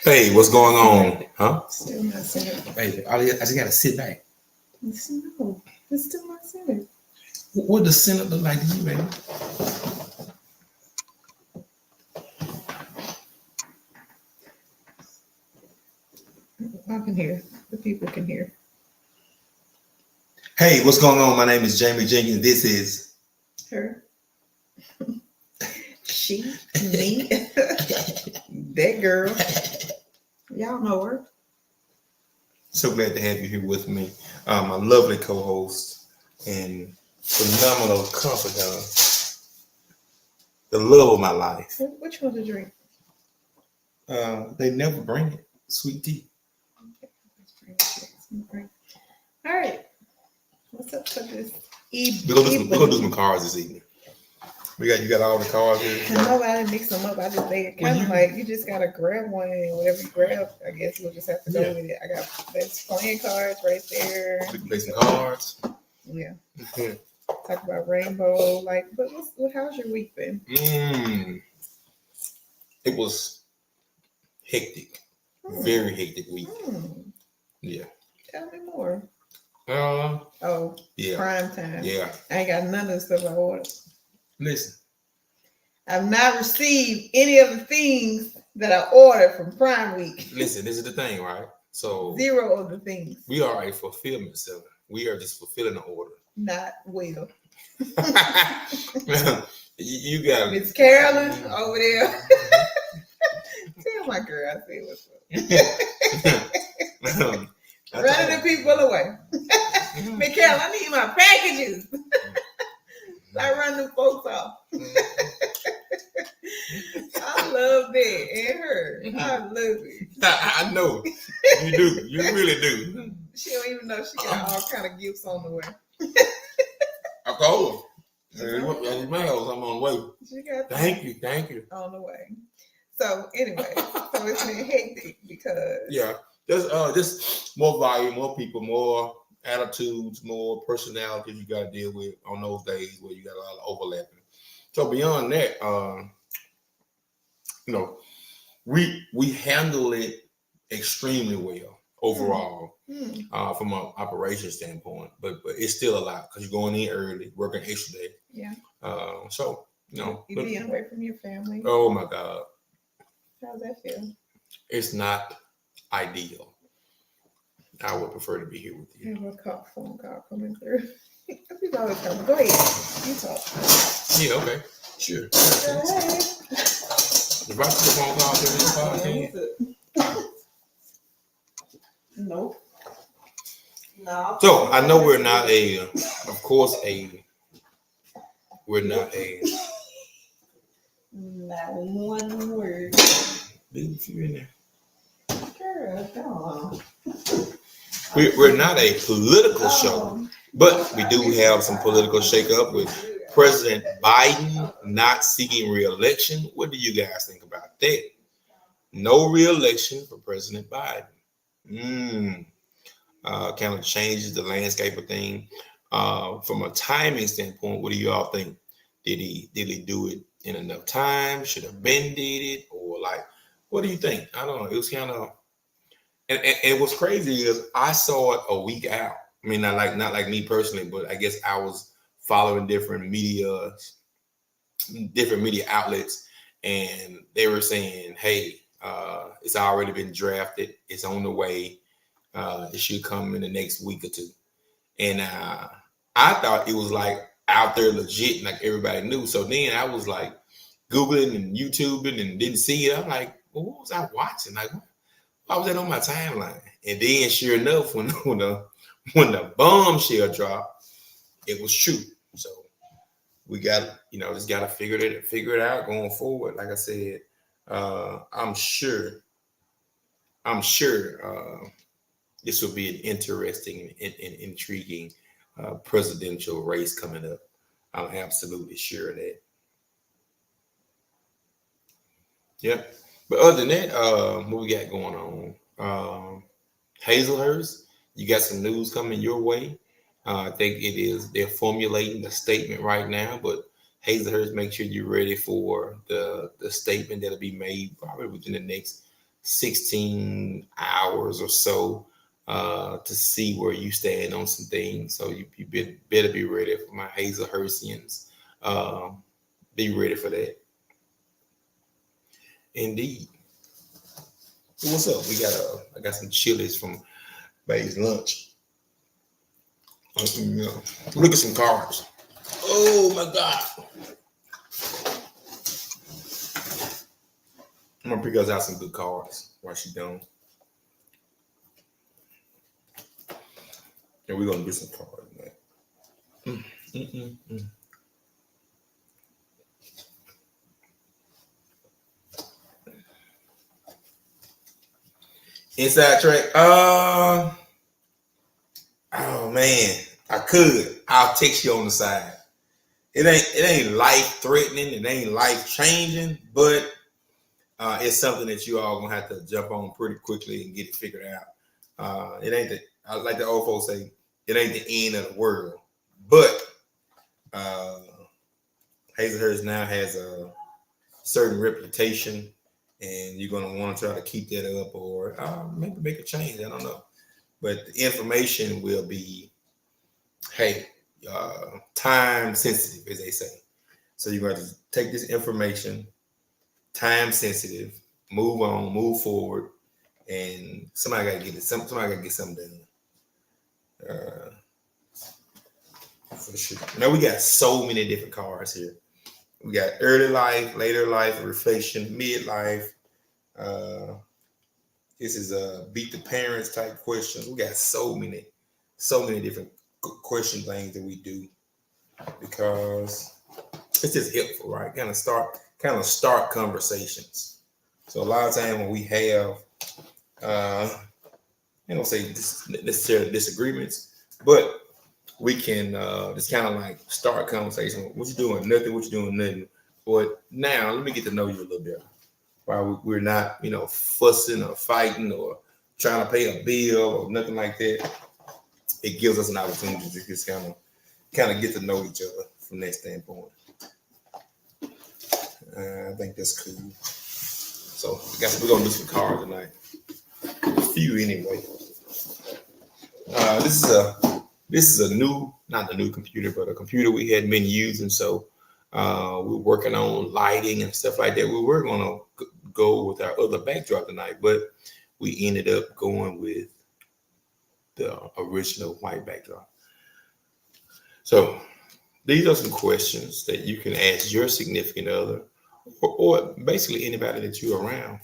Hey, what's going on? Huh? Still not centered. Hey, I just gotta sit back. No, it's still not centered. What does center look like to you, baby? I can hear. The people can hear. Hey, what's going on? My name is Jamie Jenkins. This is Her. She. Me. That girl. Y'all know her. so glad to have you here with me. My lovely co-host and phenomenal confidant, the love of my life. Which one to drink? They never bring it. Sweet tea. All right. What's up for this We're gonna do some cards this evening. You got all the cards here. No, I didn't mix them up. I just made it kind of like you just gotta grab one and whatever you grab, I guess you'll just have to go with it. I got that's playing cards right there. We can play some cards. Yeah. Mhm. Talk about rainbow. Like, but how's your week been? It was hectic. Very hectic week. Yeah. Tell me more. Yeah. Prime time. Yeah. I ain't got none of the stuff I ordered. Listen. I've not received any of the things that I ordered from Prime Week. Listen, this is the thing, right? So 0 of the things. We are a fulfillment center. We are just fulfilling the order. Not well. You got Miss Carolyn over there. Tell my girl I said what's up. Running the people away. Miss Carolyn, I need my packages. I run the folks off. I love that and her. I love it. I know you do. You really do. She don't even know she got all kind of gifts on the way. I told her. I'm on the way. She got Thank you. On the way. So anyway, so it's been hectic because just more volume, more people, more attitudes, more personalities you got to deal with on those days where you got a lot of overlapping. So beyond that, we handle it extremely well overall from an operation standpoint, but it's still a lot because you're going in early, working extra day. Yeah. You're being away from your family. Oh my God. How's that feel? It's not ideal. I would prefer to be here with you. I have a phone call coming through. People always coming. Go ahead. You talk. Yeah, okay. Sure. If I took a phone call during this podcast. Nope. No. So I know we're not not one word. Baby, if you're in there. Girl, come on. We're not a political show, but we do have some political shakeup with President Biden not seeking re-election. What do you guys think about that? No re-election for President Biden. Kind of changes the landscape of things. From a timing standpoint, what do you all think? Did he do it in enough time? Should have been did it, or like, what do you think? I don't know. It was kind of, and what's crazy is I saw it a week out. I mean, not like me personally, but I guess I was following different media outlets, and they were saying, "Hey, it's already been drafted. It's on the way. It should come in the next week or two." And I thought it was like out there legit, like everybody knew. So then I was like Googling and YouTubing and didn't see it. I'm like, well, what was I watching? Like, why was that on my timeline? And then, sure enough, when the bombshell dropped, it was true. So we got just got to figure it out going forward. Like I said, I'm sure this will be an interesting and intriguing presidential race coming up. I'm absolutely sure of that. Yep. But other than that, what we got going on? Hazelhurst, you got some news coming your way. I think they're formulating a statement right now, but Hazelhurst, make sure you're ready for the statement that'll be made probably within the next 16 hours or so to see where you stand on some things. So you better be ready for my Hazelhurstians. Be ready for that. Indeed. So what's up? I got some chilies from Bay's lunch. Look at some cards. Oh my God. I'm gonna pick us out some good cards while she's done. And we're gonna get some cards tonight. Inside track. Oh man, I'll text you on the side. It ain't life threatening. It ain't life changing, but it's something that you all gonna have to jump on pretty quickly and get it figured out. It ain't like the old folks say, it ain't the end of the world. But Hazelhurst now has a certain reputation, and you're gonna want to try to keep that up, or maybe make a change. I don't know, but the information will be, time sensitive, as they say. So you're going to take this information, time sensitive, move on, move forward, and somebody got to get it. Somebody got to get something done. For sure. Now we got so many different cards here. We got early life, later life, reflection, midlife. This is a beat the parents type questions. We got so many different question things that we do because it's just helpful, right? Kind of start conversations. So a lot of times when we have, say necessarily disagreements, but we can just kind of like start a conversation. What you doing? Nothing. What you doing? Nothing. But now let me get to know you a little bit. While we're not, fussing or fighting or trying to pay a bill or nothing like that, it gives us an opportunity to just kind of get to know each other from that standpoint. I think that's cool. So we're gonna do some cards tonight. A few anyway. This is a new, not the new computer, but a computer we hadn't been using. So we're working on lighting and stuff like that. We were gonna go with our other backdrop tonight, but we ended up going with the original white backdrop. So these are some questions that you can ask your significant other or basically anybody that you're around.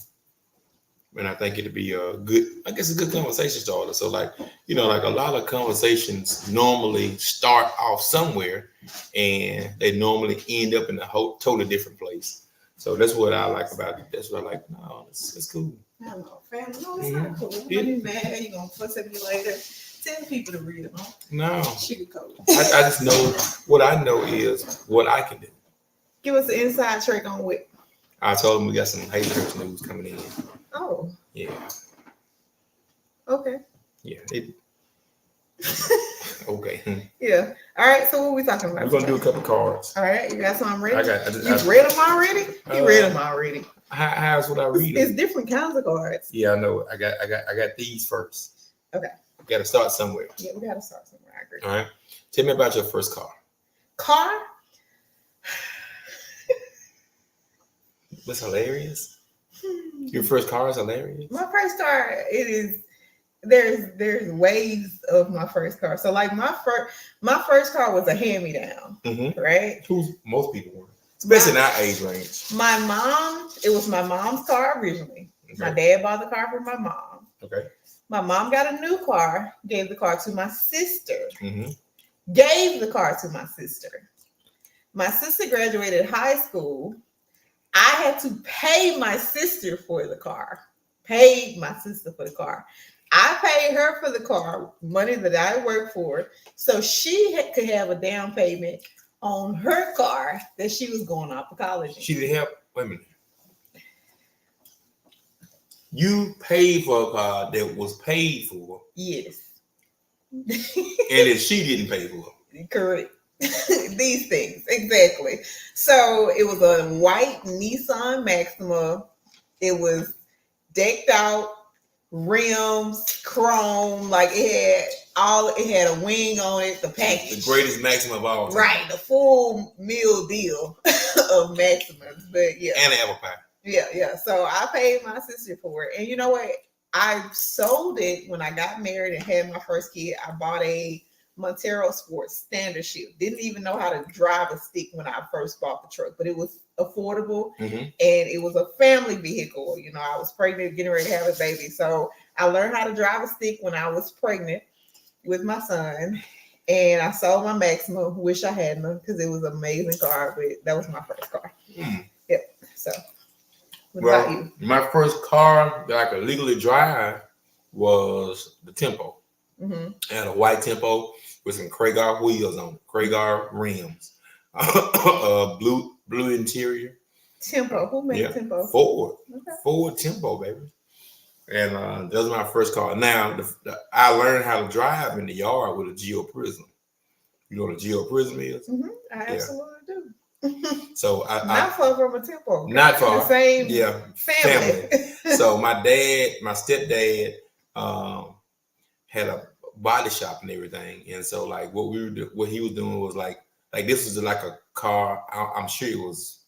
And I think it'd be a good conversation starter. So like a lot of conversations normally start off somewhere and they normally end up in a totally different place. So that's what I like about it. That's what I like. No, it's cool. I don't know, family. No, it's not cool. You're gonna be mad. You're gonna fuss at me later. Tell people to read them. No. Sugarcoat. I just know what I know is what I can do. Give us an inside trick on what. I told them we got some Hazelhurst news coming in. Oh. Yeah. Okay. Yeah. Okay. Yeah. All right. So what are we talking about? We're gonna do a couple cards. All right. You got something ready? You read them already? You read them already. How's what I read? It's different kinds of cards. Yeah, I know. I got these first. Okay. Got to start somewhere. Yeah, we got to start somewhere. I agree. All right. Tell me about your first car. Car? That's hilarious. Your first car is hilarious. My first car, it is. There's waves of my first car. So like my first car was a hand-me-down, right? Who's most people want, especially in our age range. My mom, it was my mom's car originally. Okay. My dad bought the car for my mom. Okay. My mom got a new car, gave the car to my sister. Gave the car to my sister. My sister graduated high school. I had to pay my sister for the car. Paid my sister for the car. I paid her for the car, money that I worked for, so she could have a down payment on her car that she was going off to college. She didn't have, wait a minute. You paid for a car that was paid for. Yes. And if she didn't pay for it. Correct. These things, exactly. So it was a white Nissan Maxima. It was decked out, rims, chrome, like it had a wing on it, the package. The greatest Maxima of all time. Right, the full meal deal of Maximas. But yeah. And an apple pie. Yeah. So I paid my sister for it. And you know what? I sold it when I got married and had my first kid. I bought a Montero Sports standard shift. Didn't even know how to drive a stick when I first bought the truck, but it was affordable and it was a family vehicle. You know, I was pregnant, getting ready to have a baby. So I learned how to drive a stick when I was pregnant with my son. And I sold my Maxima. Wish I hadn't, because it was an amazing car, but that was my first car. Yep. So what about you? My first car that I could legally drive was the Tempo. I had a white Tempo with some Kragar wheels on it, Kragar rims, blue interior. Tempo. Who made Tempo? Ford. Okay. Ford Tempo, baby. And that was my first car. Now, I learned how to drive in the yard with a Geo Prism. You know what a Geo Prism is? I absolutely do. So not far from a Tempo. Not far. The same family. So my stepdad, had a body shop and everything, and so like what he was doing was like this was like a car. I'm sure it was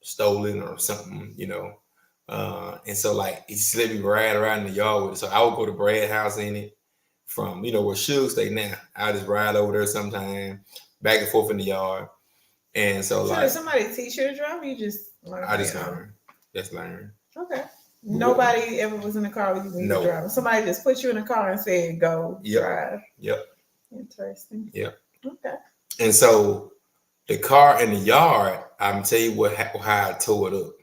stolen or something, you know. And so like he just let me ride around in the yard with it. So I would go to Brad's house in it from where Suge stay now. I just ride over there sometime, back and forth in the yard. And so did somebody teach you to drive? Or you just learned? I just learned. Just learned. Okay. Nobody ever was in the car with you driving. Somebody just put you in a car and said, "Go drive." Yep. Interesting. Yep. Okay. And so the car in the yard, I'm tell you how I tore it up.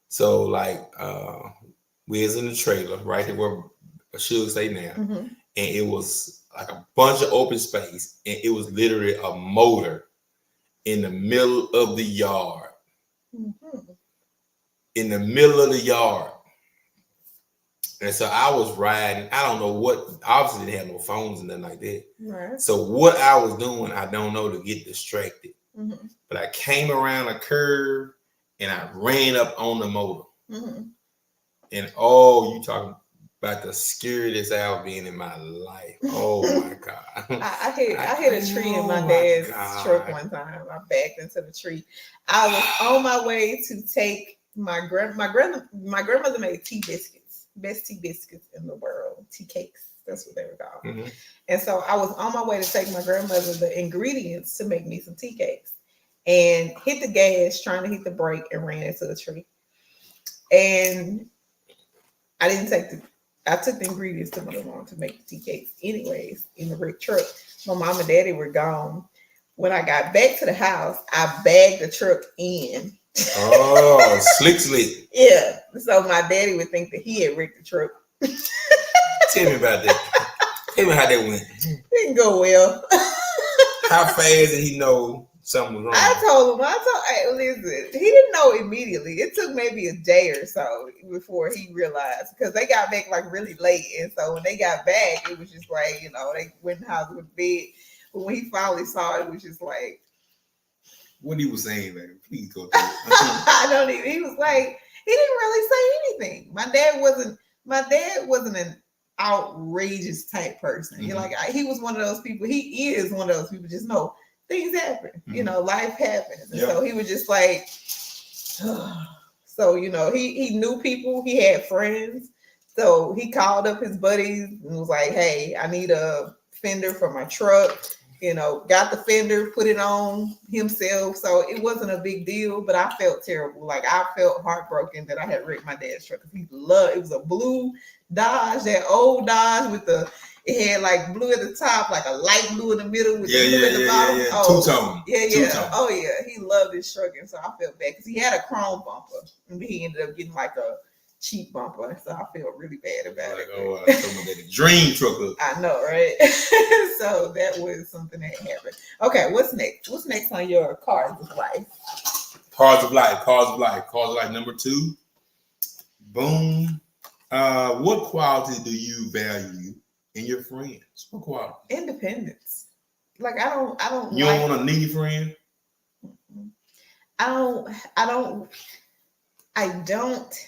So like we was in the trailer right here where Suge stay now, and it was like a bunch of open space, and it was literally a motor in the middle of the yard. In the middle of the yard. And so I was riding. I don't know what, obviously didn't have no phones and nothing like that. Right. So what I was doing, I don't know, to get distracted. But I came around a curve and I ran up on the motor. And you talking about the scariest I've been in my life. Oh my God. I hit a tree in my dad's truck one time. I backed into the tree. I was on my way to take my grandmother made tea biscuits, best tea biscuits in the world, tea cakes. That's what they were called. And so I was on my way to take my grandmother the ingredients to make me some tea cakes, and hit the gas, trying to hit the brake, and ran into the tree. And I took the ingredients to my mom to make the tea cakes anyways in the red truck. My mom and daddy were gone. When I got back to the house, I bagged the truck in. Oh, slick. Yeah. So my daddy would think that he had wrecked the truck. Tell me about that. Tell me how that went. It didn't go well. How fast did he know something was wrong? I told him, hey, listen, he didn't know immediately. It took maybe a day or so before he realized, because they got back like really late. And so when they got back, it was just like, you know, they went in the house with bed. But when he finally saw it, it was just like, what he was saying, man? Please go through it. He was like, he didn't really say anything. My dad wasn't an outrageous type person. He was one of those people. He is one of those people. Just know things happen. You know, life happens. And so he was just like, so you know, he knew people. He had friends. So he called up his buddies and was like, "Hey, I need a fender for my truck." You know, got the fender, put it on himself. So it wasn't a big deal, but I felt terrible. Like, I felt heartbroken that I had wrecked my dad's truck, because it was a blue Dodge, that old Dodge it had like blue at the top, like a light blue in the middle with blue at the bottom. Yeah. Two-tone. Two-tone. Oh yeah. He loved his truck. And so I felt bad because he had a chrome bumper, and he ended up getting like a cheap bumper, so I feel really bad about it. The dream truck. I know, right? So that was something that happened. Okay, what's next? What's next on your Cars of Life? Cars of Life number 2. Boom. What quality do you value in your friends? What quality? Independence. Like I don't. You don't want a needy friend? I don't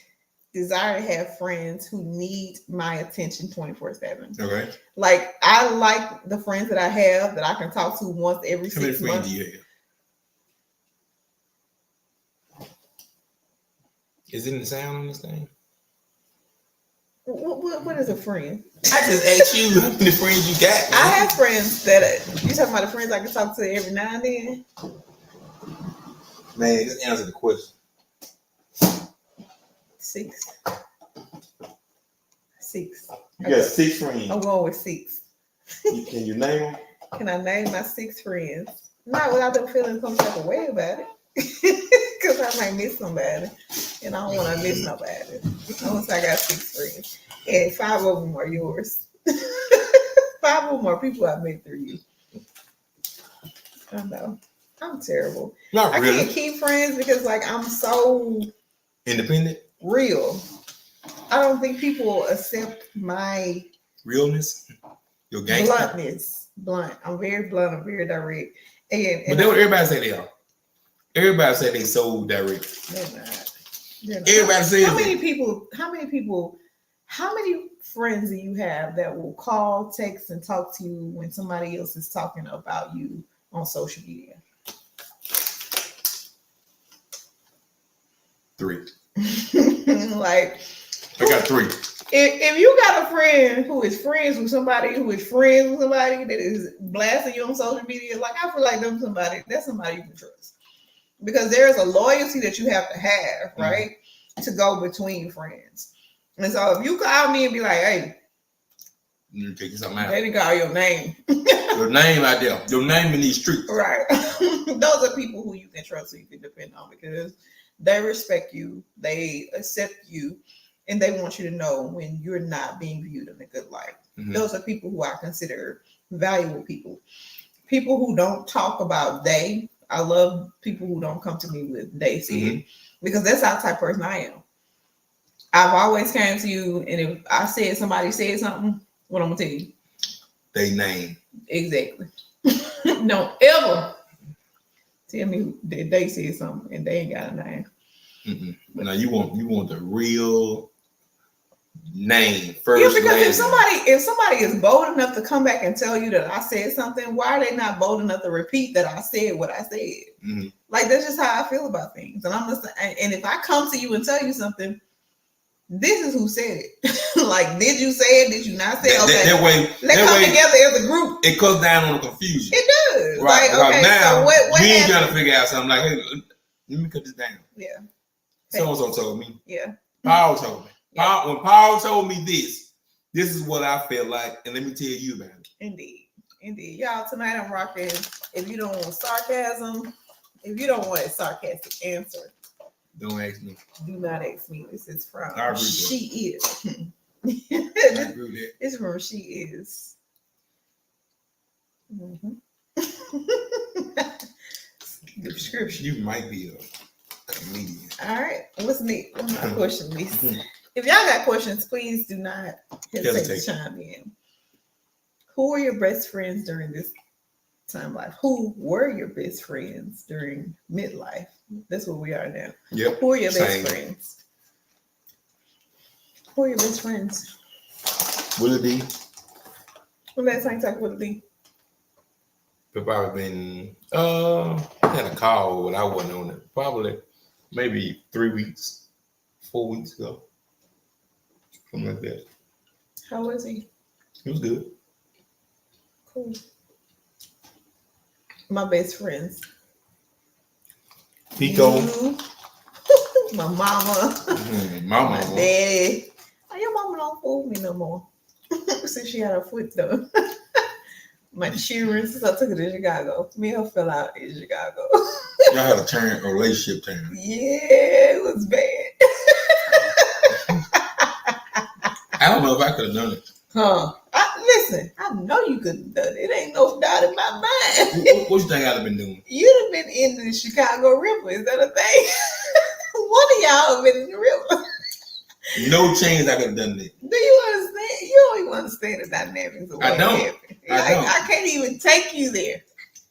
desire to have friends who need my attention 24/7. Okay. Like I like the friends that I have that I can talk to once every How many 6 friends months. do you have? Is it in the sound on this thing? What is a friend? I just asked you how many friends you got. Man. I have friends that you talking about the friends I can talk to every now and then. Man, just answer the question. 6. You got 6 friends. I'm going with 6. Can you name them? Can I name my 6 friends? Not without them feeling some type of way about it. Because I might miss somebody. And I don't want to miss nobody. Once I got 6 friends. And 5 of them are yours. 5 of them are people I met through you. I know. I'm terrible. Not I really. can't keep friends because like I'm so Independent? real. I don't think people accept my Realness? Your gangster? blunt. I'm very blunt. I'm very direct. And But that's what everybody say they are. Everybody say they so direct. they're not. Everybody says How many friends do you have that will call, text, and talk to you when somebody else is talking about you on social media? 3. Like I got 3. if you got a friend who is friends with somebody that is blasting you on social media, like I feel like that's somebody you can trust. Because there's a loyalty that you have to have, right? To go between friends. And so if you call me and be like, hey, Let me take something out. they didn't call your name. Your name out there. Your name in these streets. Right. Those are people who you can trust, who you can depend on, because they respect you, they accept you, and they want you to know when you're not being viewed in a good light. Mm-hmm. Those are people who I consider valuable people. People who don't talk about they. I love people who don't come to me with they said, because that's how type of person I am. I've always came to you, and if somebody said something, what I'm gonna tell you? They name. Exactly. Don't ever tell me that they said something and they ain't got a name. Now you want the real name first. Yeah, because if somebody is bold enough to come back and tell you that I said something, why are they not bold enough to repeat that I said what I said? Like that's just how I feel about things. And I'm listening. And if I come to you and tell you something, this is who said it. Like, did you say it? Did you not say it? Okay. That way, let's come together as a group. It cuts down on the confusion. It does. Right. Like, okay, now, so what we ain't happened? trying to figure out something like, hey, let me cut this down. Yeah. So-and-so told me. Yeah. Paul told me. Yeah. When Paul told me this is what I felt like, and let me tell you about it. Indeed. Y'all, tonight I'm rocking. If you don't want sarcasm, if you don't want a sarcastic answer, don't ask me. Do not ask me. This is from She Is. I agree with that. It's from She Is. The description. You might be a comedian. All right. What's next? What's my question list? If y'all got questions, please do not hesitate to chime in. Who are your best friends during this time life? Who were your best friends during midlife? That's what we are now. Yep. Who are your best friends? Who are your best friends? Will it be? When last time you talked with Lee? It's probably been I had a call, but I wasn't on it. Probably maybe 3 weeks, 4 weeks ago. Something like that. How was he? He was good. Cool. My best friends. Pico. You, my mama. Mama. My daddy. Oh, your mama don't fool me no more. Since she had her foot done. My children, since I took her to Chicago. Me and her fell out in Chicago. Y'all had a relationship turn. Yeah, it was bad. I don't know if I could have done it. Huh? Listen, I know you could have done it. It ain't no doubt in my mind. What you think I'd have been doing? You'd have been in the Chicago River. Is that a thing? One of y'all have been in the river. No chance I could have done that. Do you understand? You don't even understand the dynamics of what I don't. happened. I can't even take you there.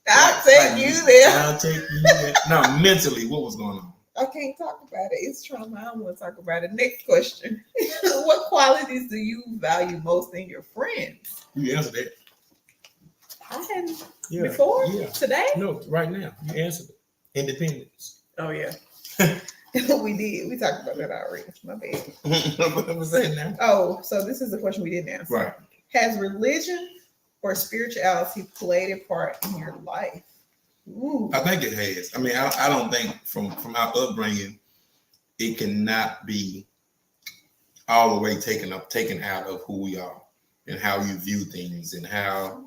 I'll take you there. I'll take you there. No, mentally, what was going on? I can't talk about it. It's trauma. I don't want to talk about it. Next question. What qualities do you value most in your friends? You answered that. I hadn't before? Yeah. Today? No, right now. You answered it. Independence. Oh, yeah. We did. We talked about that already. My bad. What was that now? Oh, so this is the question we didn't answer. Right. Has religion or spirituality played a part in your life? Ooh. I think it has. I mean, I don't think from our upbringing, it cannot be all the way taken out of who we are and how you view things and how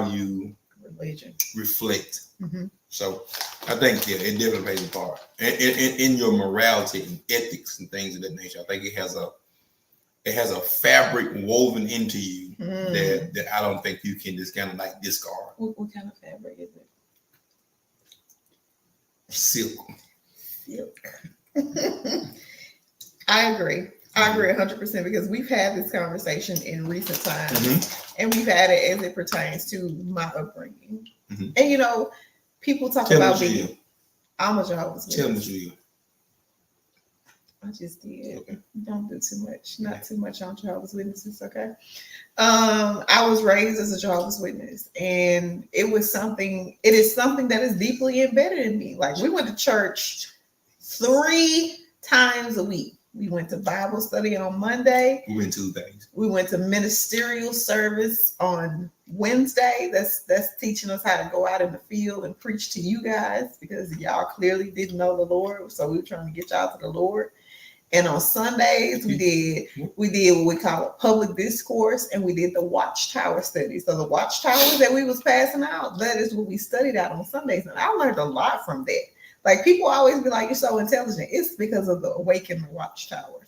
you Religion reflect. Mm-hmm. So I think it definitely plays a part in your morality and ethics and things of that nature. I think it has a fabric woven into you that I don't think you can just kind of like discard. What kind of fabric is it? Silk. I agree 100% because we've had this conversation in recent times and we've had it as it pertains to my upbringing. And people talk about being I'm a Jehovah's Witness. Tell me what you do. I just did. Okay. Don't do too much. Not too much on Jehovah's Witnesses, okay? I was raised as a Jehovah's Witness, and it is something that is deeply embedded in me. Like, we went to church 3 times a week. We went to Bible study on Monday. We went 2 days. We went to ministerial service on Wednesday. That's teaching us how to go out in the field and preach to you guys because y'all clearly didn't know the Lord. So we were trying to get y'all to the Lord. And on Sundays, we did what we call a public discourse, and we did the Watchtower study. So the Watchtowers that we was passing out, that is what we studied out on Sundays. And I learned a lot from that. Like, people always be like, you're so intelligent. It's because of the Awaken the Watchtower.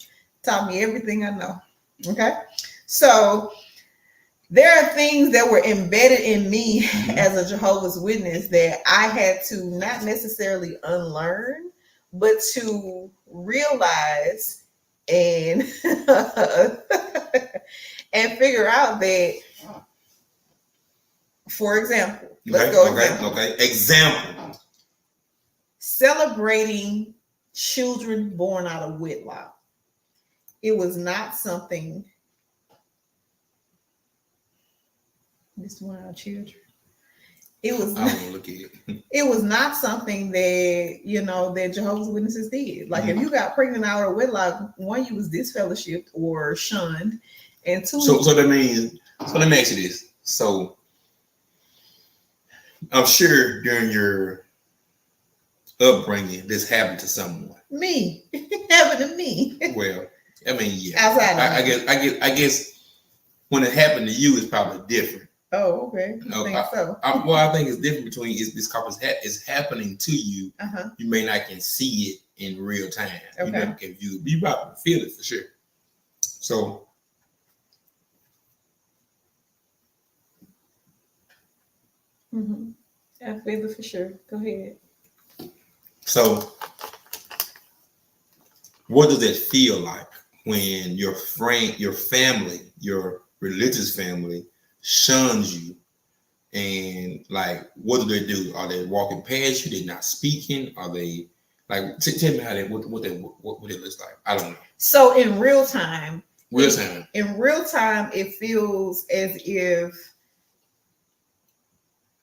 Taught me everything I know. Okay. So there are things that were embedded in me as a Jehovah's Witness that I had to not necessarily unlearn, but to realize and and figure out that, for example, example. Celebrating children born out of wedlock. It was not something. This one of our children. It was. I don't look at it. It was not something that that Jehovah's Witnesses did. Like, if you got pregnant out of wedlock, one, you was disfellowshipped or shunned, and 2. So that means. So let me ask you this. So I'm sure during your upbringing, this happened to someone. Me. It happened to me. Well, I mean, yeah. Outside I guess when it happened to you, it's probably different. Oh, okay. I think it's different between it's happening to you. You may not can see it in real time. Okay. You never can view it. You probably feel it for sure. So I feel it for sure. Go ahead. So what does it feel like when your friend, your family, your religious family shuns you? And like, what do they do? Are they walking past you? They're not speaking? Are they like? Tell me how what it looks like. I don't know. So in real time, it feels as if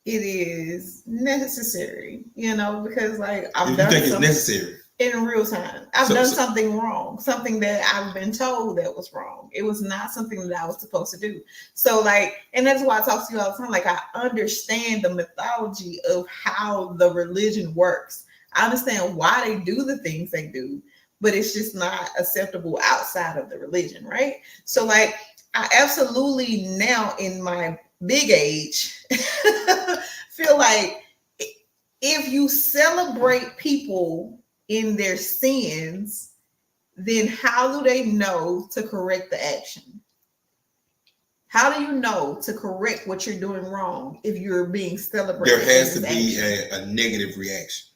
it is necessary, because like I've done something. It's necessary in real time. I've done something wrong, something that I've been told that was wrong. It was not something that I was supposed to do. So like, and that's why I talk to you all the time. Like, I understand the mythology of how the religion works. I understand why they do the things they do, but it's just not acceptable outside of the religion, right? So like, I absolutely now in my big age feel like if you celebrate people in their sins, then how do they know to correct the action? How do you know to correct what you're doing wrong if you're being celebrated? There has to be a negative reaction.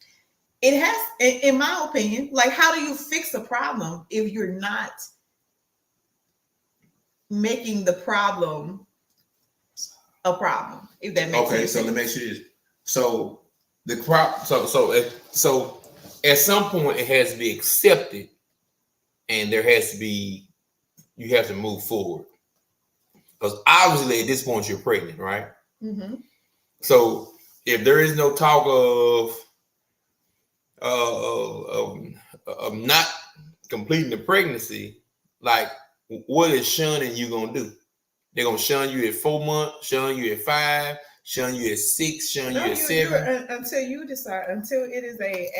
It has, in my opinion. Like, how do you fix a problem if you're not making the problem a problem? If that makes sense. Okay, so let me ask you this. So the crop. So at some point it has to be accepted, and there has to be you have to move forward because obviously at this point you're pregnant, right? Mm-hmm. So if there is no talk of not completing the pregnancy, like what is shunning you gonna do? They're gonna shun you at 4 months, shun you at 5, shun you at 6, shun you at 7. Until you decide, until it is a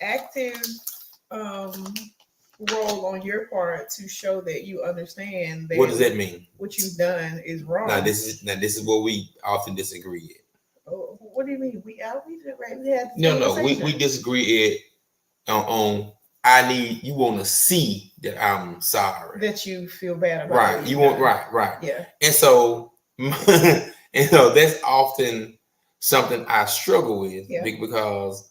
active role on your part to show that you understand that. What does that mean? What you've done is wrong. Now this is what we often disagree at. Oh, what do you mean? We did it right. We had we disagree on I need you want to see that I'm sorry. That you feel bad about. Right. You want right. Yeah. And so that's often something I struggle with because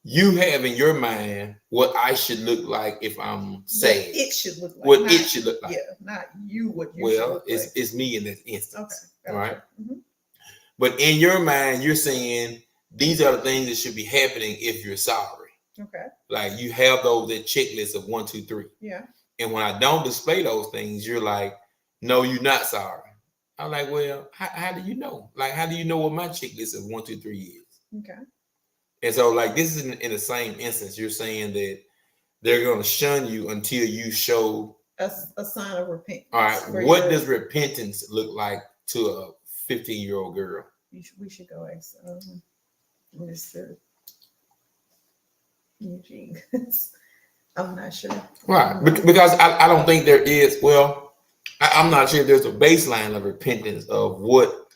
you have in your mind what I should look like if I'm sad. What it should look like. What it should look like. Yeah, not you. What you should look like. It's me in this instance. Okay. Right. Mm-hmm. But in your mind, you're saying these are the things that should be happening if you're sorry. Okay. Like you have that checklist of 1, 2, 3. Yeah. And when I don't display those things, you're like, no, you're not sorry. I'm like, well, how do you know? Like, how do you know what my checklist of 1, 2, 3 is? Okay. And so, like, this is in the same instance. You're saying that they're going to shun you until you show a sign of repentance. All right. What does repentance look like to a 15-year-old girl? We should go ask Mr. Eugene. I'm not sure. Right. Because I don't think there is. Well, I'm not sure if there's a baseline of repentance of what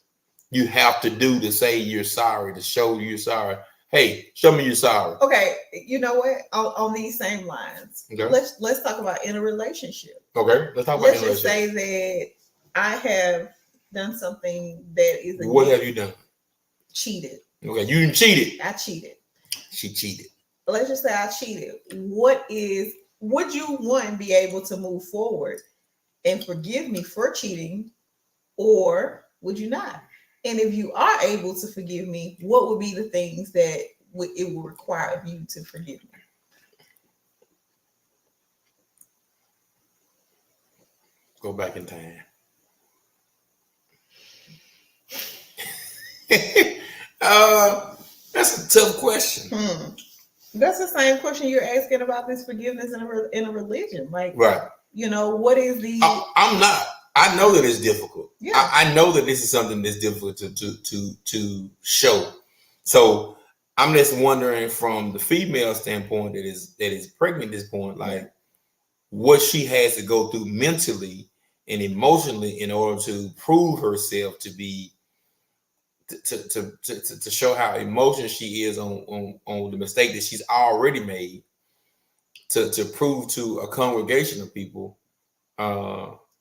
you have to do to say you're sorry, to show you're sorry. Hey, show me you're sorry. Okay. You know what? On these same lines, okay. let's talk about in a relationship. Okay. Let's talk about Let's just say that I have done something that is. What have you done? Cheated. Okay. You cheated. I cheated. She cheated. Let's just say I cheated. Would you one be able to move forward and forgive me for cheating, or would you not? And if you are able to forgive me, what would be the things that it would require of you to forgive me? Go back in time. That's a tough question. That's the same question you're asking about this forgiveness in a religion. Like, right. You know, what is the... I'm not. I know that it's difficult. Yeah. I know that this is something that's difficult to show. So I'm just wondering from the female standpoint that is pregnant at this point, like what she has to go through mentally and emotionally in order to prove herself to be to show how emotional she is on the mistake that she's already made, to prove to a congregation of people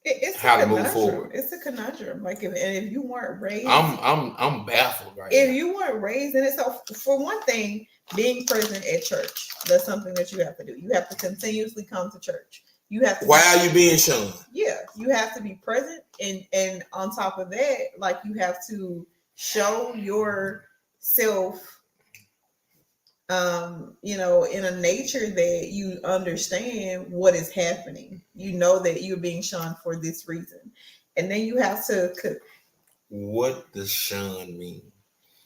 it's how to move forward. It's a conundrum. Like if you weren't raised, I'm baffled right if now. you weren't raised in it. So for one thing, being present at church, that's something that you have to do. You have to continuously come to church. You have to. Why are you being shown? Yeah, you have to be present, and on top of that, like you have to show yourself, you know, in a nature that you understand what is happening. You know that you're being shunned for this reason, and then you have to. What does shun mean?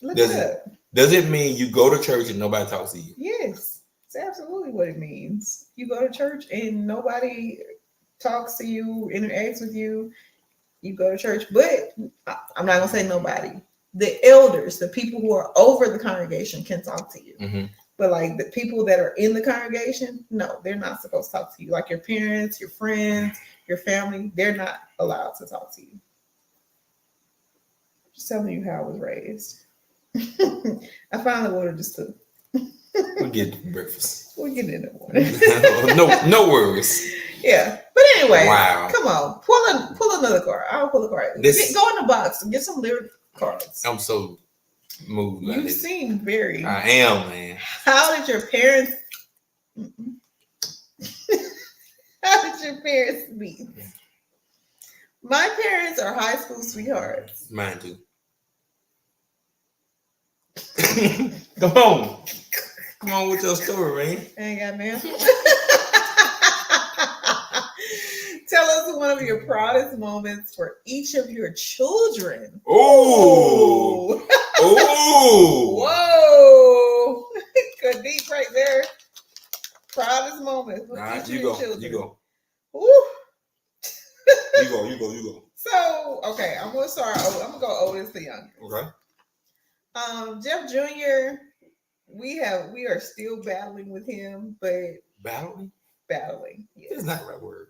Does it mean you go to church and nobody talks to you? Yes, it's absolutely what it means. You go to church and nobody talks to you, interacts with you. You go to church, but I'm not gonna say nobody. The elders, the people who are over the congregation, can talk to you. Mm-hmm. But like the people that are in the congregation, no, they're not supposed to talk to you. Like your parents, your friends, your family, they're not allowed to talk to you. Just telling you how I was raised. I finally ordered this too. We'll get breakfast. We'll get in the morning. no worries. Yeah. But anyway, wow. Come on. Pull another card. I'll pull a card. Go in the box and get some lyric cards. I'm so moved. You seem very. I am, man. How did your parents? How did your parents meet? My parents are high school sweethearts. Mine too. Come on with your story, man. I ain't got man. Tell us one of your proudest moments for each of your children. Oh, oh, whoa! Good deep right there. Proudest moment for Nah, each of you your go. children. You go. Woo. You go. You go. You go. So, okay, I'm gonna start. I'm gonna go oldest to youngest. Okay. Jeff Jr. We are still battling with him, but Battling? yes. That's not the right word.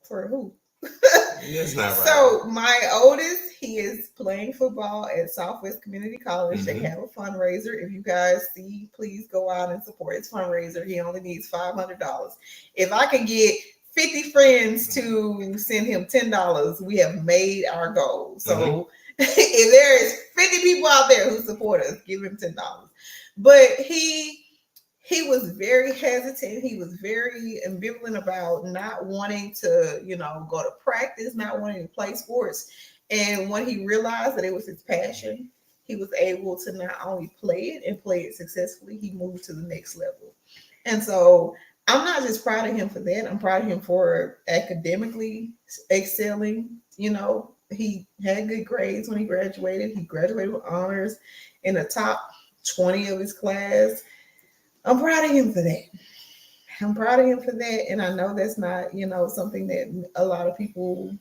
For who? That's not right. So my oldest, he is playing football at Southwest Community College. Mhm. They have a fundraiser. If you guys see, please go out and support his fundraiser. He only needs $500. If I can get 50 friends to send him $10, we have made our goal. So if there is 50 people out there who support us, give him $10. But he was very hesitant. He was very ambivalent about not wanting to, go to practice, not wanting to play sports. And when he realized that it was his passion, he was able to not only play it and play it successfully, he moved to the next level. And so I'm not just proud of him for that. I'm proud of him for academically excelling. He had good grades when he graduated. He graduated with honors in the top 20 of his class. I'm proud of him for that. And I know that's not, something that a lot of people,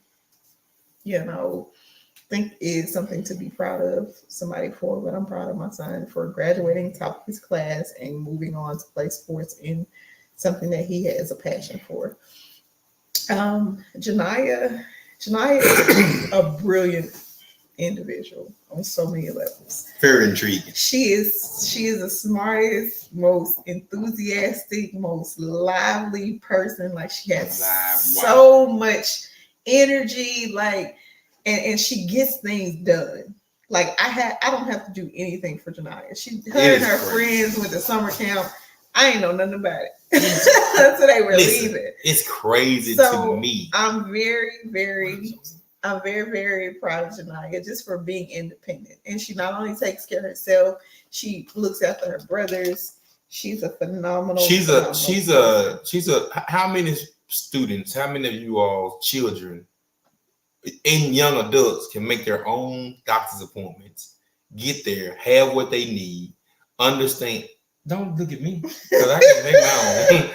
think is something to be proud of somebody for, but I'm proud of my son for graduating top of his class and moving on to play sports in something that he has a passion for. Janiyah is a brilliant individual on so many levels. Very intriguing. She is the smartest, most enthusiastic, most lively person. Like, she has so much energy, like, and she gets things done. Like, I don't have to do anything for Janiyah. Her and her friends went to summer camp. I ain't know nothing about it until they were leaving. It's crazy to me. I'm very, very proud of Janiyah just for being independent. And she not only takes care of herself, she looks after her brothers. She's a phenomenal. How many students, how many of you all children and young adults can make their own doctor's appointments, get there, have what they need, understand? Don't look at me, because I can make my own.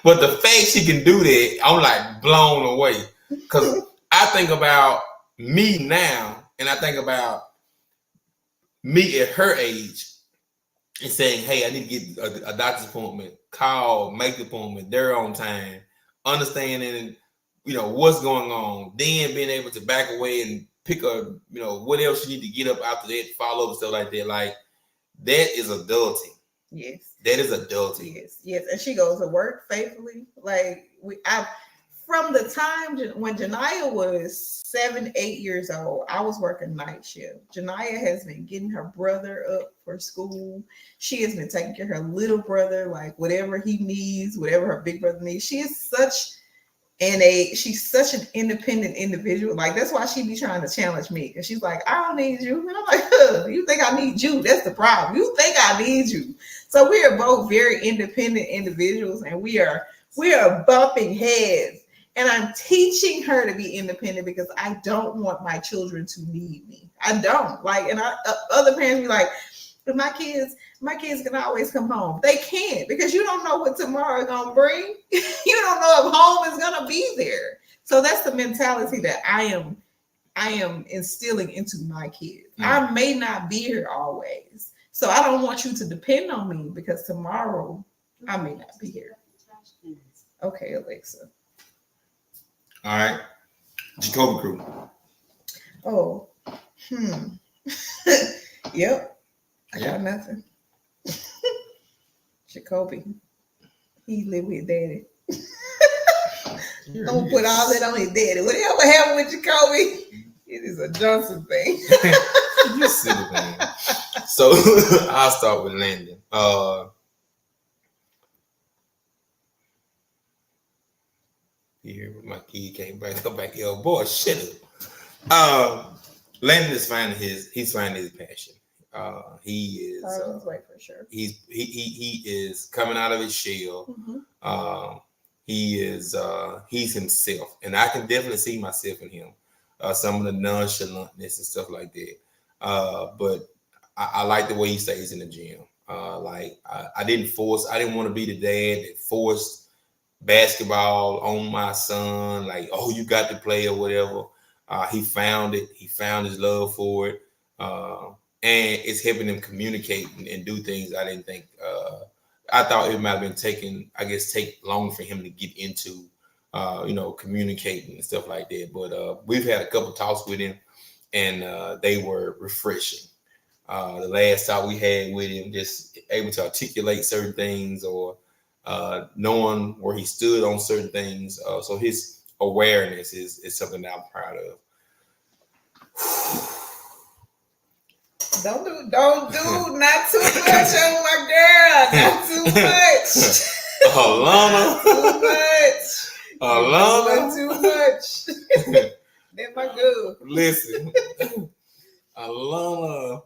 But the fact she can do that, I'm like blown away. Because I think about me now, and I think about me at her age, and saying, hey, I need to get a doctor's appointment, call, make the appointment, they're on time, understanding, what's going on, then being able to back away and pick up, what else you need to get up after that, follow up and stuff like that. Like, that is adulting. Yes. That is adulting. Yes. And she goes to work faithfully. Like, from the time when Janiyah was 7, 8 years old, I was working night shift. Janiyah has been getting her brother up for school. She has been taking care of her little brother, like whatever he needs, whatever her big brother needs. She's such an independent individual. Like, that's why she be trying to challenge me. And she's like, I don't need you. And I'm like, you think I need you? That's the problem. You think I need you. So we are both very independent individuals, and we are bumping heads. And I'm teaching her to be independent because I don't want my children to need me. I don't. Like, and other parents be like, but my kids can always come home. They can't, because you don't know what tomorrow is gonna bring. You don't know if home is gonna be there. So that's the mentality that I am instilling into my kids. I may not be here always. So I don't want you to depend on me, because tomorrow I may not be here. Okay, Alexa. All right. Jacoby Crew. Oh. Yep. I got nothing. Jacoby. He live with daddy. Don't put all that on his daddy. Whatever happened with Jacoby, it is a Johnson thing. You silly man. So I'll start with Landon. Here, my kid came back up back here. Boy, shit. Landon is finding his passion. He is on his way for sure. He is coming out of his shell. He's himself, and I can definitely see myself in him. Some of the nonchalantness and stuff like that. But I like the way he stays in the gym. I didn't want to be the dad that forced basketball on my son. Like, oh, you got to play or whatever. He found it. He found his love for it. And it's helping him communicate and do things I didn't think. I thought it might have been take longer for him to get into, communicating and stuff like that. But we've had a couple talks with him, and they were refreshing. The last talk we had with him, just able to articulate certain things or knowing where he stood on certain things. So his awareness is something that I'm proud of. Don't do not too much on my girl. Not too much. Alana. Too much. Alana. Too much. Then my girl. Listen. Alana,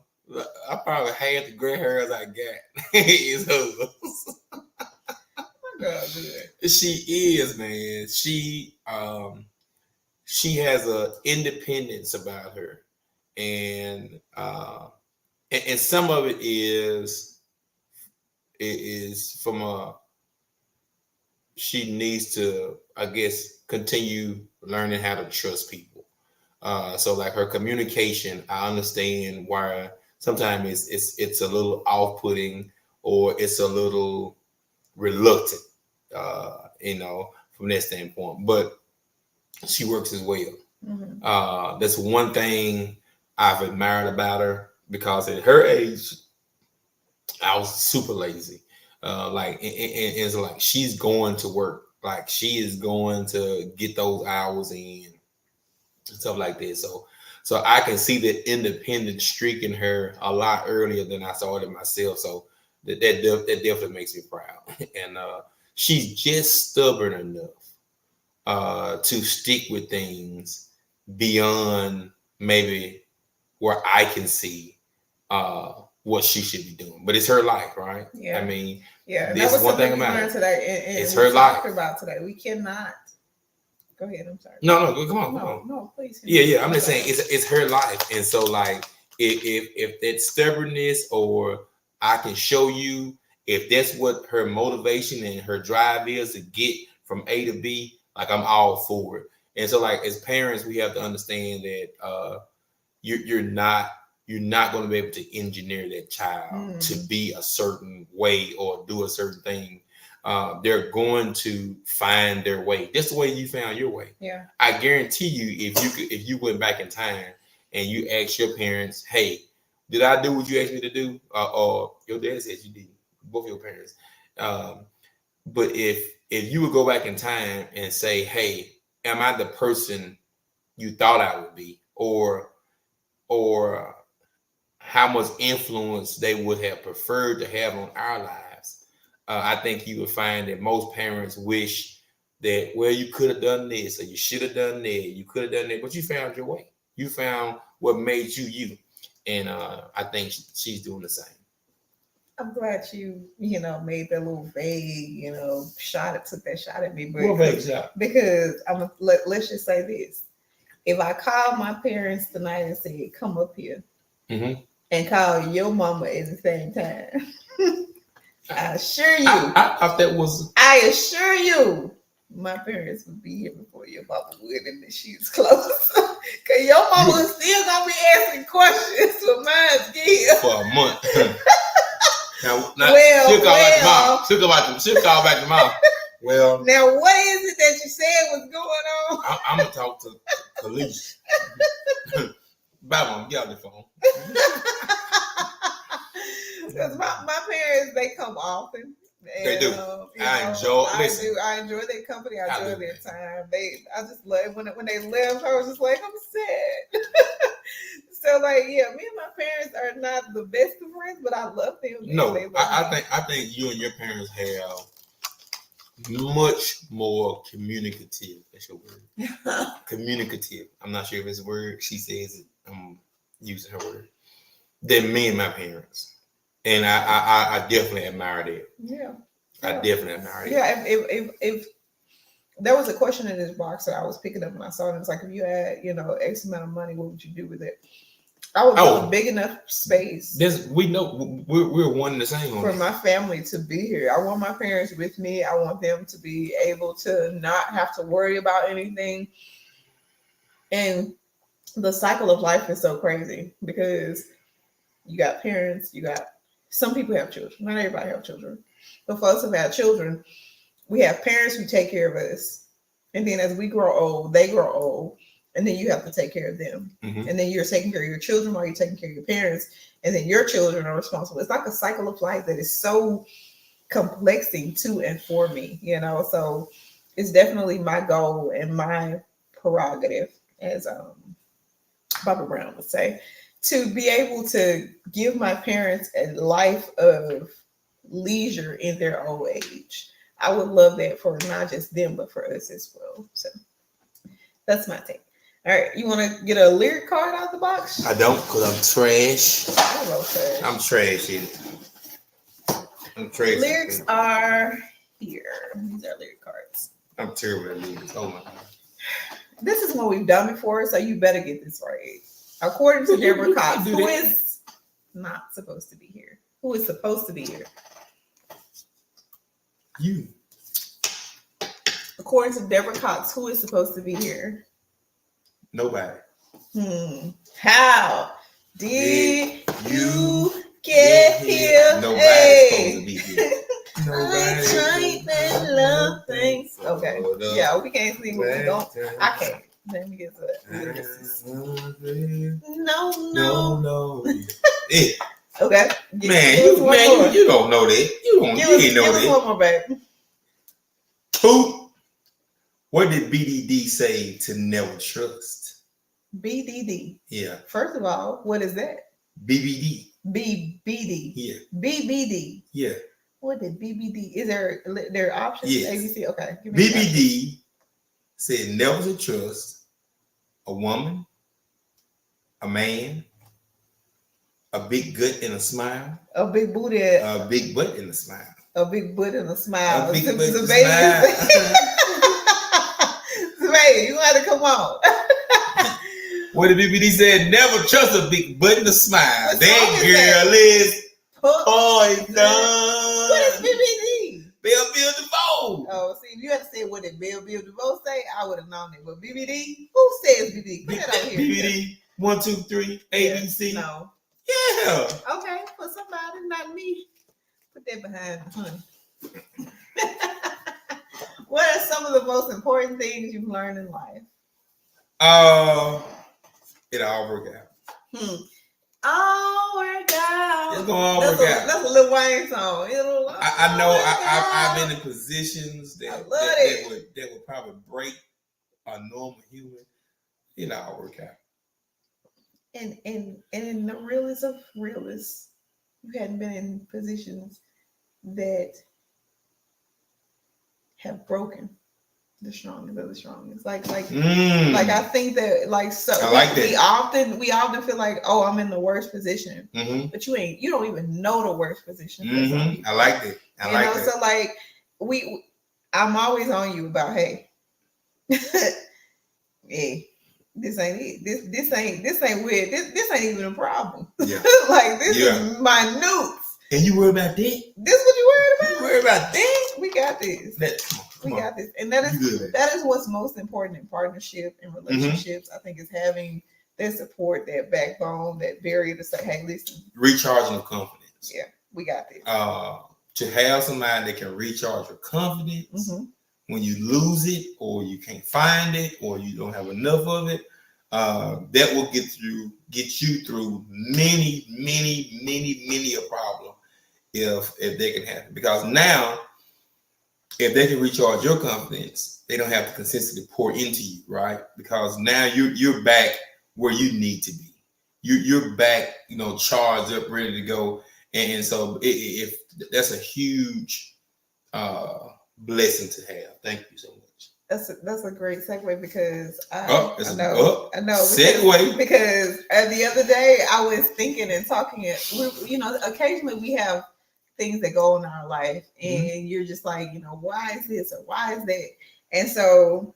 I probably had the gray hairs I got. It's hers. My girl good. She is, man. She has a independence about her. And some of it is from she needs to, I guess, continue learning how to trust people. So like her communication, I understand why sometimes it's a little off-putting or it's a little reluctant, from that standpoint. But she works as well. Mm-hmm. That's one thing I've admired about her, because at her age, I was super lazy. And it's like she's going to work, like she is going to get those hours in and stuff like that. So I can see that independent streak in her a lot earlier than I saw it in myself. So that definitely makes me proud. And she's just stubborn enough to stick with things beyond maybe where I can see what she should be doing. But it's her life, right? Yeah. I mean, yeah. This is one thing about it. Today, and it's her life. About today, we cannot. Go ahead. I'm sorry. No, come on. No, please. Yeah. I'm just saying it's her life, and so like if that stubbornness, or I can show you if that's what her motivation and her drive is to get from A to B, like I'm all for it. And so like as parents, we have to understand that you're not going to be able to engineer that child to be a certain way or do a certain thing. They're going to find their way, just the way you found your way. Yeah. I guarantee you, if you went back in time and you asked your parents, "Hey, did I do what you asked me to do?" Or your dad says you did, both your parents. But if you would go back in time and say, "Hey, am I the person you thought I would be?" or how much influence they would have preferred to have on our lives, I think you would find that most parents wish that, well, you could have done this, or you should have done that, you could have done that, but you found your way. You found what made you. And I think she's doing the same. I'm glad you made that little vague, took that shot at me. What vague shot? Because let's just say this. If I call my parents tonight and say, come up here, and call your mama at the same time, I assure you. I thought that was. I assure you, my parents would be here before your mama would, and that she's close. Because your mama is still going to be asking questions for mine's kids. For a month. She'll call back tomorrow. Well, now what is it that you said was going on? I'm gonna talk to police. Bye, mom. Get out the phone. Because my parents, they come often. And, they do. I enjoy their company. I enjoy their time. I just love when they left. I was just like, I'm sad. So like, yeah, me and my parents are not the best of friends, but I love them. No, I think you and your parents have much more communicative. That's your word. Communicative. I'm not sure if it's a word. She says it. I'm using her word. than me and my parents, and I definitely admire that. Yeah. I definitely admire that. Yeah. If there was a question in this box that I was picking up and I saw it, it's like, if you had, X amount of money, what would you do with it? I would build a big enough space. We know we're one and the same for my family to be here. I want my parents with me. I want them to be able to not have to worry about anything. And the cycle of life is so crazy because you got parents, some people have children. Not everybody have children. But for us who have children, we have parents who take care of us. And then as we grow old, they grow old. And then you have to take care of them. Mm-hmm. And then you're taking care of your children while you're taking care of your parents. And then your children are responsible. It's like a cycle of life that is so complexing to and for me, So it's definitely my goal and my prerogative, as Barbara Brown would say, to be able to give my parents a life of leisure in their old age. I would love that for not just them, but for us as well. So that's my take. All right, you want to get a lyric card out of the box? I don't, because I'm trash. Okay. I'm trash in it. I'm trash. Lyrics are here. These are lyric cards. I'm terrible at lyrics. Oh my God. This is what we've done before, so you better get this right. According to Deborah Cox, who is not supposed to be here. Who is supposed to be here? You. According to Deborah Cox, who is supposed to be here? Nobody. How did you get here? Nobody's supposed to be here. Nobody. I and love things. Okay. Yeah, we can't see what we don't. I can't. Let me get to it. No. Hey. Okay. You don't know that. You ain't know give that. Us one more, baby. What did BDD say to never trust? BDD. Yeah. First of all, what is that? BBD. BBD. Yeah. BBD. Yeah. What did BBD? Is there options? Yes. ABC. Okay. BBD said never to trust a woman, a man, a big gut and a smile, a big booty, a big butt and a smile, a big butt and a smile. A big butt and a smile. Zubay, you got to come on. What the BBD said, never trust a big butt and a smile. That girl is poison. What is BBD? Bell Biv DeVoe. Oh, see, if you had to say what did Bell Biv DeVoe say, I would have known it. But BBD, who says BBD? Put that out here. BBD, 1, 2, 3, ABC. No. Yeah. Okay, for somebody, not me. Put that behind the honey. What are some of the most important things you've learned in life? It all work out. All work out. It's gonna all work out. That's a Lil Wayne song. I know I've been in positions that would probably break a normal human. It all work out. And in the realest of realists, you hadn't been in positions that have broken the strongest of the strongest. Like I think that we often feel like, oh, I'm in the worst position. Mm-hmm. But you don't even know the worst position. Mm-hmm. I like that. So like I'm always on you about, hey, hey, this ain't it. This ain't weird. This ain't even a problem. Yeah. Like this is minute. And you worry about that? This what you worried about? You worry about that? We got this. We got this. And that is what's most important in partnership and relationships. I think is having that support, that backbone, that barrier to say, hey, listen. Recharging of confidence. Yeah, we got this. To have somebody that can recharge your confidence when you lose it or you can't find it or you don't have enough of it, that will get you through many a problem if they can have it. Because now, if they can recharge your confidence, they don't have to consistently pour into you, right? Because now you're back where you need to be. You're back, charged up, ready to go. And so if that's a huge blessing to have. Thank you so much. That's a great segue because I know segue because the other day I was thinking and talking. Occasionally we have things that go in our life, and you're just like, why is this or why is that? And so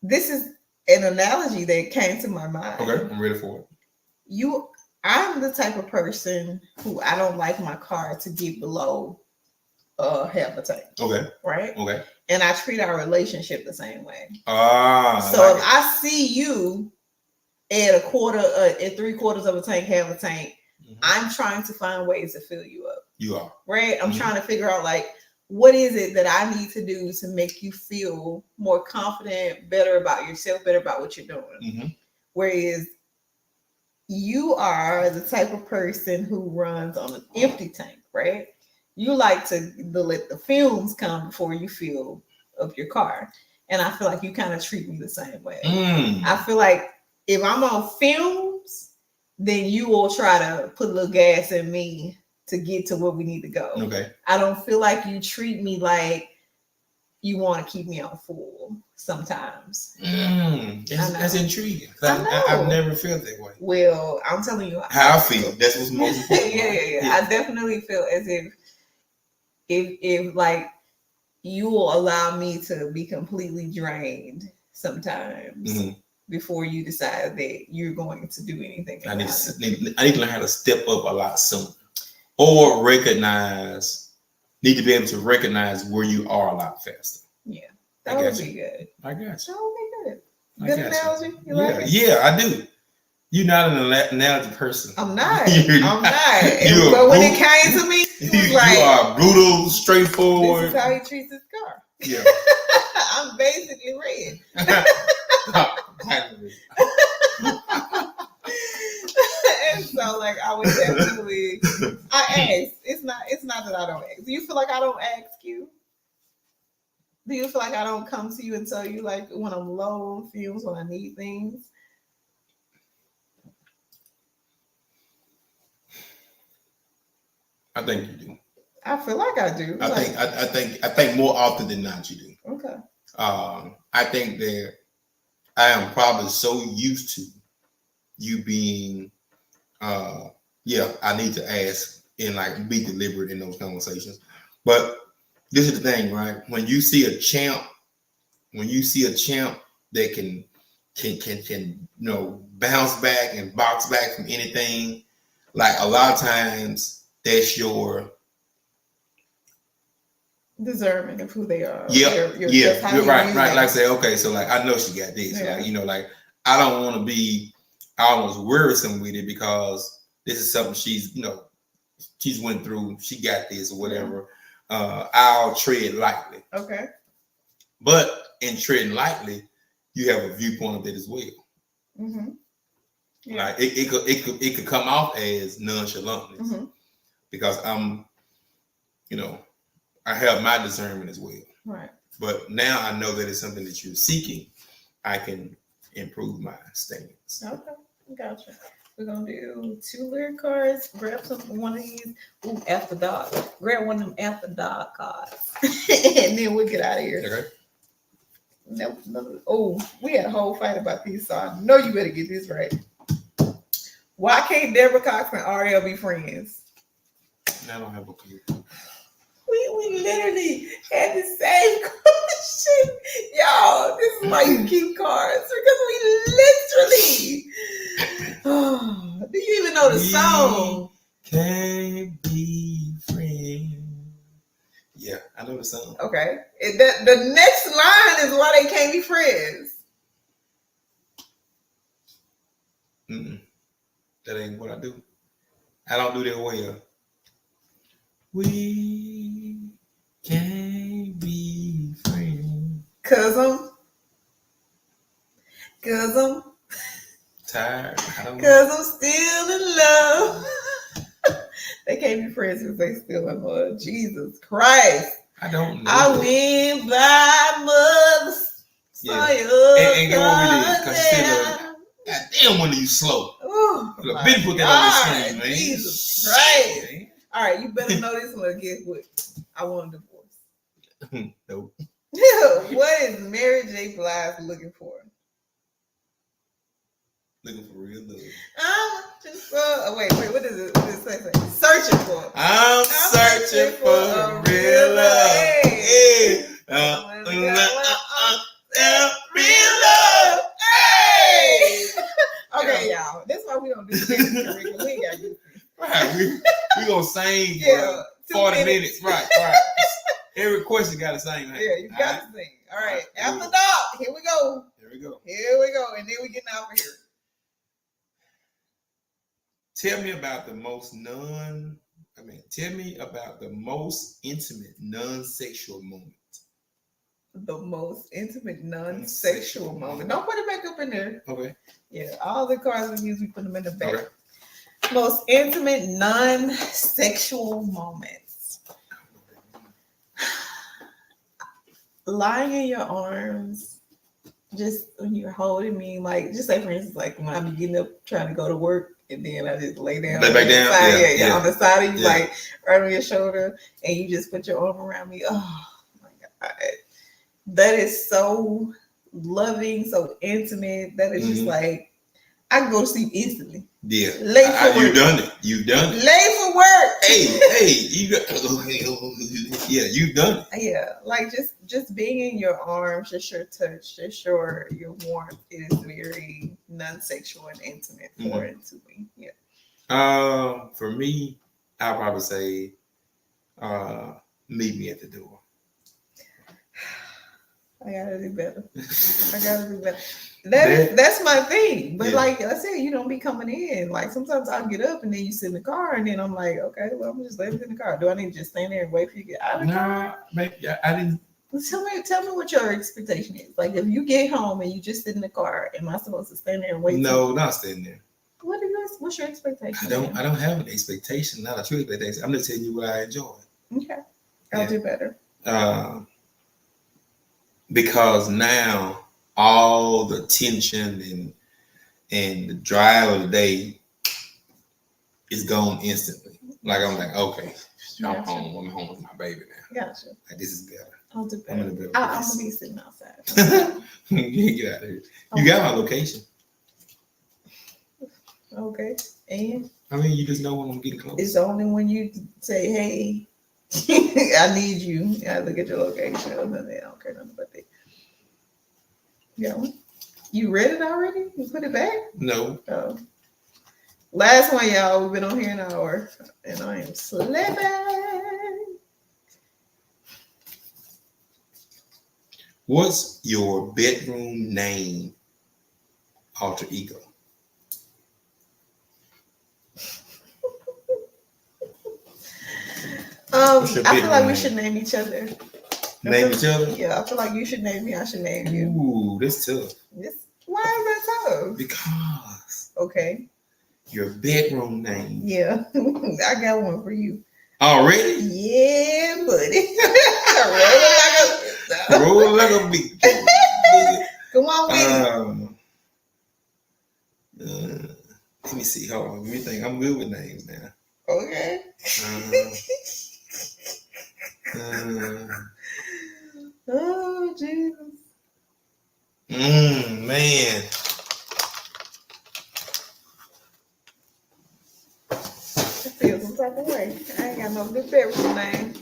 this is an analogy that came to my mind. Okay, I'm ready for it. I'm the type of person who I don't like my car to get below half a tank. Okay. Right? Okay. And I treat our relationship the same way. So if I see you at at 3/4 of a tank, half a tank, I'm trying to find ways to fill you up. You are. Right? I'm trying to figure out what is it that I need to do to make you feel more confident, better about yourself, better about what you're doing. Whereas you are the type of person who runs on an empty tank, right? You like to let the fumes come before you fill up your car. And I feel like you kind of treat me the same way. I feel like if I'm on fumes, then you will try to put a little gas in me to get to where we need to go. Okay. I don't feel like you treat me like you want to keep me on full sometimes. That's intriguing. I've never felt that way. Well, I'm telling you how I feel. That's what's most important. Yeah. I definitely feel as if you will allow me to be completely drained sometimes before you decide that you're going to do anything. I need to learn how to step up a lot sooner, or need to be able to recognize where you are a lot faster. Yeah, that would be good. I got you. That would be good. Good analogy. You like it? Yeah, I do. You're not an analogy person. I'm not. But when it came to me, you are brutal, straightforward. This is how he treats his car. Yeah. I'm basically red. And so I would definitely I ask. It's not that I don't ask. Do you feel like I don't ask you? Do you feel like I don't come to you and tell you when I'm low on fumes, when I need things? I think you do. I feel like I do. I think more often than not you do. Okay. I think that I am probably so used to you being I need to ask and be deliberate in those conversations. But this is the thing, right? When you see a champ that can bounce back and box back from anything, a lot of times that's your discernment of who they are. You're right. Like I say, okay, so I know she got this. Yeah. I don't want to be almost worrisome with it because this is something she's went through. She got this or whatever. Yeah. I'll tread lightly. Okay. But in treading lightly, you have a viewpoint of it as well. Mm-hmm. Yeah. It could come off as nonchalantness because I have my discernment as well. Right. But now I know that it's something that you're seeking. I can improve my stance. Okay, gotcha. We're gonna do 2 lyric cards. Grab one of these. Ooh, after dark. Grab one of them after dark cards, and then we'll get out of here. Okay. No. Oh, we had a whole fight about these, so I know you better get this right. Why can't Deborah Cox and Ariel be friends? I don't have a clue. We literally had the same question. Y'all, this is why you keep cards. Because we literally do you even know the song? Can't be friends. Yeah, I know the song. Okay. The next line is why they can't be friends. That ain't what I do. I don't do that well. We can't be friends. Cause I'm tired. Cause I'm still in love. They can't be friends if they still in love. Jesus Christ. I don't know. I went by mother's. Yeah. And get what we did. God damn, when you slow. Look, been put that on the screen, man. Jesus Christ. Man. All right, you better know this one. Guess what? I want a divorce. Nope. What is Mary J. Blige looking for? Looking for real love. I'm just wait, what is it? What does it say? Searching for. I'm searching for real love. Hey. Real love. Hey. Okay, y'all. That's why we don't do this. We ain't got to do this. Right. We gonna sing Yeah, for 40 minutes. Right. Every question got to sing. Right? Yeah, you got to sing. All right. After dark. Here we go. And then we getting out of here. Tell me about the most intimate non-sexual moment. The most intimate non-sexual moment. Don't put it back up in there. Okay. Yeah, all the cards we use, we put them in the back. Okay. Most intimate non-sexual moments. Lying in your arms, just when you're holding me, like, just say for instance, like when I be getting up trying to go to work, and then I just lay down. Lay back down. Yeah, on the side of you, like right on your shoulder, and you just put your arm around me. Oh my God. That is so loving, so intimate. That is just like, I can go to sleep instantly. Yeah. Late for work. You done it. Late for work. Hey, you done it. Yeah, like just being in your arms, just your touch, just your warmth is very non-sexual and intimate for it to me. Yeah. For me, I'll probably say, meet me at the door. I gotta do better. That's my thing. But like I said, you don't be coming in. Like sometimes I'll get up and then you sit in the car and then I'm like, okay, well I'm just leaving in the car. Do I need to just stand there and wait for you to get out of the car? Nah, maybe I didn't. Tell me what your expectation is. Like if you get home and you just sit in the car, am I supposed to stand there and wait? No, not standing there. What's your expectation? I don't have an expectation, not a true expectation. I'm just telling you what I enjoy. Okay. I'll do better. Because now all the tension and the drive of the day is gone instantly. Like I'm like, okay, I'm home. I'm home with my baby now. Gotcha. Like this is better. I'll do better. I'm in a better I'm place. gonna be sitting outside. You get out of here. You got my location. Okay. And I mean, you just know when I'm getting close. it's only when you say, hey, I need you. I look at your location. And then I don't care nothing about that. Yeah. You read it already? You put it back? No. Oh. Last one, y'all. We've been on here an hour. And I am sleeping. What's your bedroom name, alter ego? I feel like we should name each other. Name each other? Yeah, I feel like you should name me. I should name you. Ooh, that's tough. Why is that tough? Because. Okay. Your bedroom name. Yeah, I got one for you. Already? Yeah, buddy. Roll like a beat. Come on with it. Let me see. Hold on. Let me think. I'm good with names now. Okay. Oh, Jesus. Man. I feel some type of way. I ain't got no good bedroom name.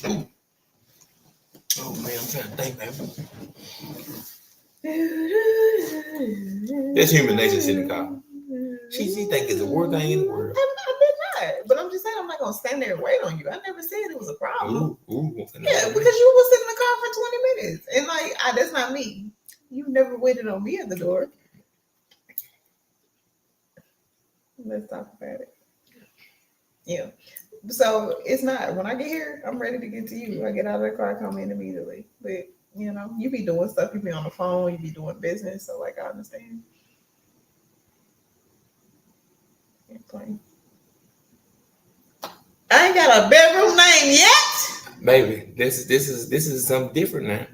Ooh. Oh, man. I'm trying to think, baby. That's human nature sitting in the car. She think it's the worst thing in the world. I did not. But I'm just saying I'm not going to stand there and wait on you. I never said it was a problem. Ooh. Yeah, because you was sitting in the car for 20 minutes. And like, that's not me. You never waited on me at the door. Let's talk about it. Yeah. So it's not, when I get here, I'm ready to get to you. I get out of the car, I come in immediately. But, you know, you be doing stuff. You be on the phone. You be doing business. So, like, I understand. I ain't got a bedroom name yet. Baby, this is something different now.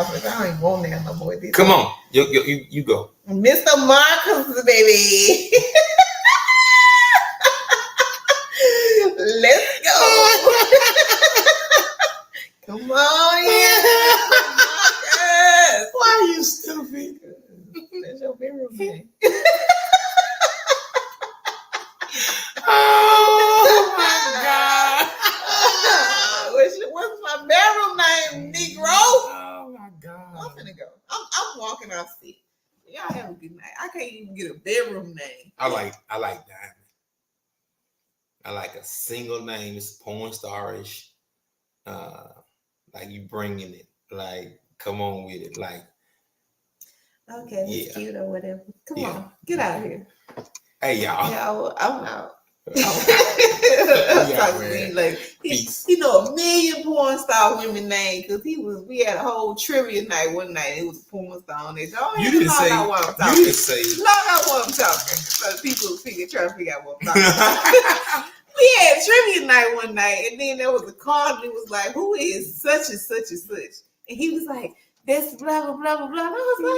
office. I don't even want that no more. Come on, you go. Mr. Marcus, baby. Let's go. Come on, yeah. Marcus. Why are you stupid? That's your bedroom name. Oh my God. What's my bedroom name, Negro? Oh my God. I'm finna go. I'm walking off seat. Y'all have a good night. I can't even get a bedroom name. I like Diamond. I like a single name. It's porn starish. Like you bringing it. Like come on with it. Like Okay, it's cute or whatever. Come Yeah. on, get out of here. hey y'all. Yeah, I'm out. Yeah, Talking to man. me like Peace. he know a million porn star women name because we had a whole trivia night one night. It was a porn star on it. Don't You didn't say. know what I'm You talking. didn't say. Not what I'm talking. So people try to figure out what I'm talking about. We had trivia night one night, and then there was a card that was like, "Who is such and such and such?" And he was like, "That's blah blah blah blah blah." And I was like.